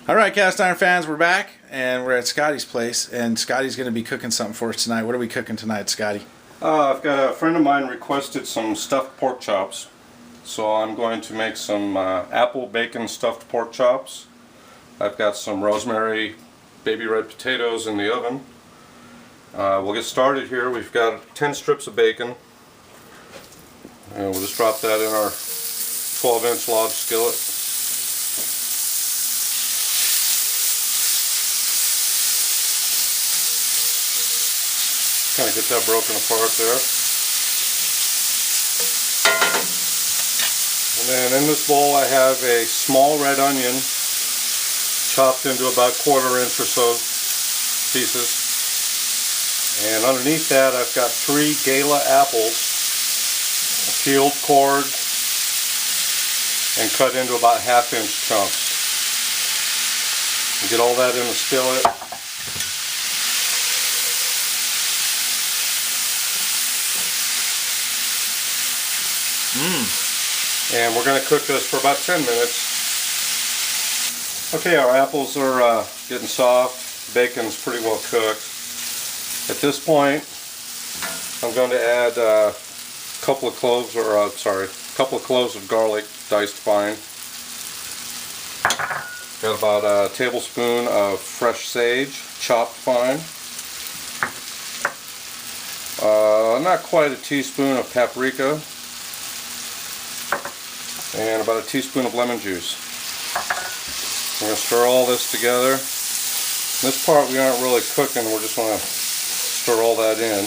All right, cast iron fans, we're back, and we're at Scotty's place, and Scotty's going to be cooking something for us tonight. What are we cooking tonight, Scotty? I've got a friend of mine requested some stuffed pork chops, so I'm going to make some apple bacon stuffed pork chops. I've got some rosemary baby red potatoes in the oven. We'll get started here. We've got 10 strips of bacon, and we'll just drop that in our 12-inch log skillet. Kind of get that broken apart there. And then in this bowl I have a small red onion chopped into about 1/4 inch or so pieces. And underneath that I've got 3 Gala apples, peeled, cored, and cut into about 1/2 inch chunks. And get all that in the skillet. And we're going to cook this for about 10 minutes. Okay, our apples are getting soft. Bacon's pretty well cooked. At this point, I'm going to add a couple of cloves, of garlic diced fine. Got about a tablespoon of fresh sage chopped fine. Not quite a teaspoon of paprika. And about a teaspoon of lemon juice. We're going to stir all this together. This part we aren't really cooking, we're just going to stir all that in.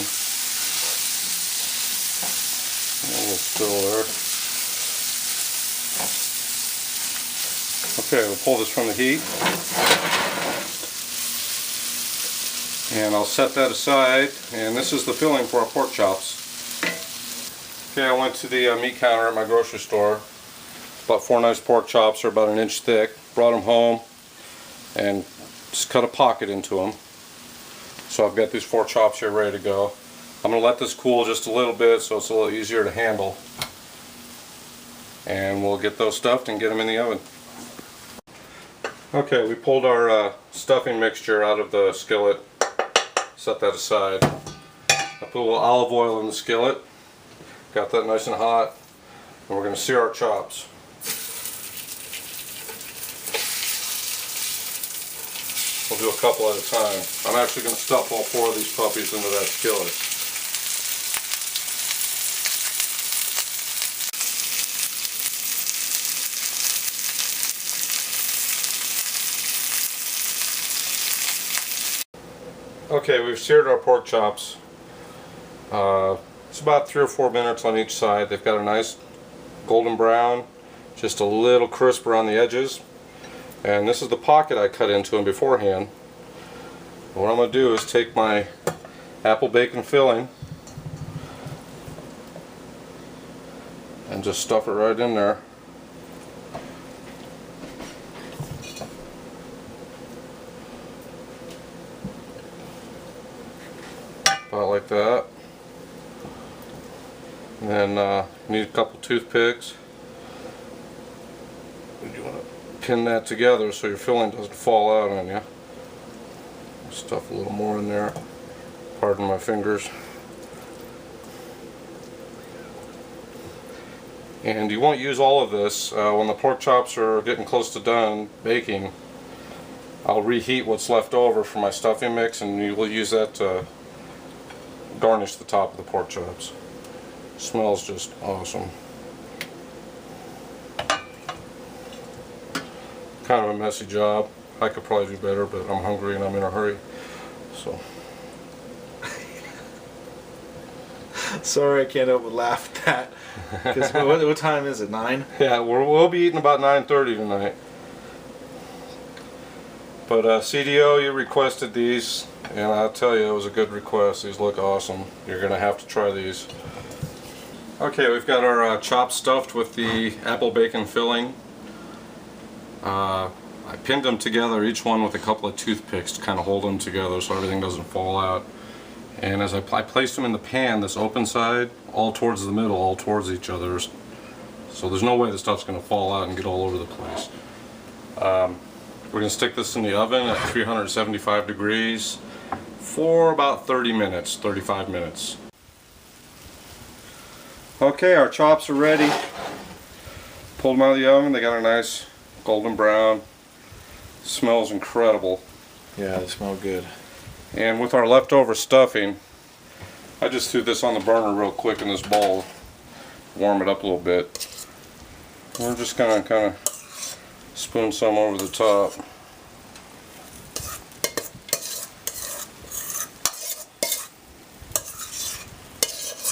A little spill there. Okay, we'll pull this from the heat. And I'll set that aside, and this is the filling for our pork chops. Okay, I went to the meat counter at my grocery store. About 4 nice pork chops, are about 1 inch thick. Brought them home and just cut a pocket into them. So I've got these 4 chops here ready to go. I'm going to let this cool just a little bit so it's a little easier to handle. And we'll get those stuffed and get them in the oven. Okay, we pulled our stuffing mixture out of the skillet. Set that aside. I put a little olive oil in the skillet. Got that nice and hot. And we're going to sear our chops. We'll do a couple at a time. I'm actually going to stuff all 4 of these puppies into that skillet. Okay, we've seared our pork chops. It's about 3 or 4 minutes on each side. They've got a nice golden brown, just a little crisper on the edges. And this is the pocket I cut into them beforehand. What I'm going to do is take my apple bacon filling and just stuff it right in there. About like that. And then need a couple toothpicks. You want to pin that together so your filling doesn't fall out on you. Stuff a little more in there. Pardon my fingers. And you won't use all of this. When the pork chops are getting close to done baking, I'll reheat what's left over for my stuffing mix, and you will use that to garnish the top of the pork chops. Smells just awesome. Kind of a messy job. I could probably do better, but I'm hungry and I'm in a hurry. So. Sorry, I can't help but laugh at that. Because what time is it? 9? Yeah, we'll be eating about 9:30 tonight. But CDO, you requested these, and I'll tell you, it was a good request. These look awesome. You're gonna have to try these. Okay, we've got our chops stuffed with the apple bacon filling. I pinned them together, each one with a couple of toothpicks to kind of hold them together so everything doesn't fall out. And as I placed them in the pan, this open side, all towards the middle, all towards each other. So there's no way the stuff's going to fall out and get all over the place. We're going to stick this in the oven at 375 degrees for about 30 minutes, 35 minutes. Okay, our chops are ready. Pulled them out of the oven. They got a nice golden brown. Smells incredible. Yeah, they smell good. And with our leftover stuffing, I just threw this on the burner real quick in this bowl. Warm it up a little bit. We're just going to kind of spoon some over the top.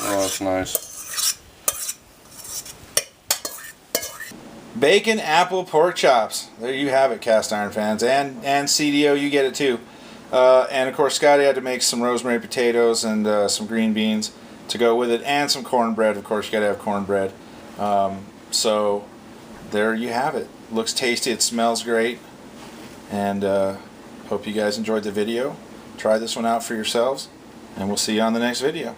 Oh, that's nice. Bacon apple pork chops. There you have it, cast iron fans, and CDO, you get it too. And of course, Scotty had to make some rosemary potatoes and some green beans to go with it, and some cornbread. Of course, you got to have cornbread. So there you have it. Looks tasty. It smells great. And hope you guys enjoyed the video. Try this one out for yourselves, and we'll see you on the next video.